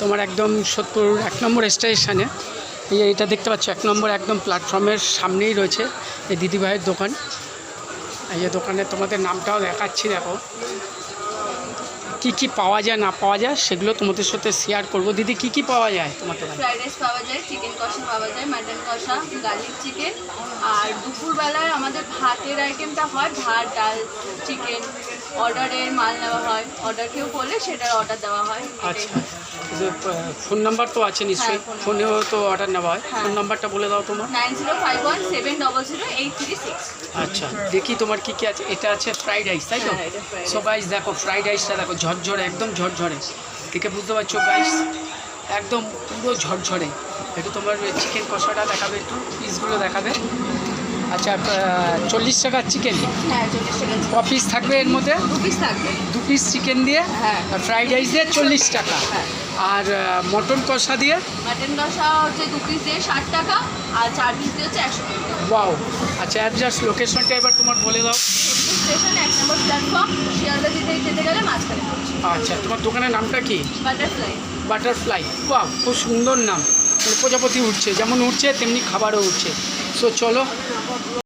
তোমার একদম সোদপুর 1 নম্বর স্টেশনে। এইটা দেখতে পাচ্ছ 1 নম্বর একদম প্ল্যাটফর্মের সামনেই রয়েছে এই দিদিভাইয়ের দোকান। এই যে দোকানে তোমাদের নামটাও দেখাচ্ছি, দেখো কি কি পাওয়া যায় না পাওয়া যায় সেগুলো তোমাদের সাথে শেয়ার করব। দিদি কি কি পাওয়া যায় তোমার দোকানে? ফ্রাইড রাইস পাওয়া যায়, চিকেন কষা পাওয়া যায়, মাটন কষা, গার্লিক চিকেন। আর দুপুরবেলায় আমাদের ভাতের আইটেমটা হয়, ভাত ডাল চিকেন। অর্ডারের মাল নেওয়া হয়, অর্ডার কেউ করলে সেটার অর্ডার দেওয়া হয়। আচ্ছা, ফোন নাম্বার তো আছে নিশ্চয়ই? ফোনেও তো অর্ডার নেওয়া হয়। ফোন নাম্বারটা বলে দাও তোমার। 9051700836। আচ্ছা, দেখি তোমার কি কি আছে। এটা আছে ফ্রাইড রাইস, তাই তো? সো গাইস দেখো ফ্রাইড রাইসটা দেখো, ঝরঝরে, একদম ঝরঝরে। দেখে বুঝতে পারছো গাইস, একদম পুরো ঝরঝরে। একটু তোমার চিকেন কষাটা দেখাবে, একটু পিসগুলো দেখাবে। আচ্ছা, 40 টাকার চিকেন। হ্যাঁ, 40 টাকা। ক পিস থাকবে এর মধ্যে? 2 পিস থাকবে। 2 পিস চিকেন দিয়ে, হ্যাঁ। আর ফ্রাইড রাইস দিয়ে 40 টাকা। হ্যাঁ। আর মটন কষা দিয়ে? মাটন কষা হচ্ছে 2 পিস দিয়ে 60 টাকা, আর 4 পিস দিয়ে হচ্ছে 100 টাকা। ওয়াও। আচ্ছা, অ্যাড্রেস লোকেশনটা এবার তোমার বলে দাও। স্টেশন 1 নম্বর প্ল্যাটফর্ম, শিয়ালদা দিতে যেতে গেলে মাঝখানে পড়ছে। আচ্ছা, তোমার দোকানের নামটা কি? বাটারফ্লাই। বাটারফ্লাই। বাহ, খুব সুন্দর নাম। মানে প্রজাপতি উঠছে, যেমন উঠছে তেমনি খাবারও উঠছে। সো চলো।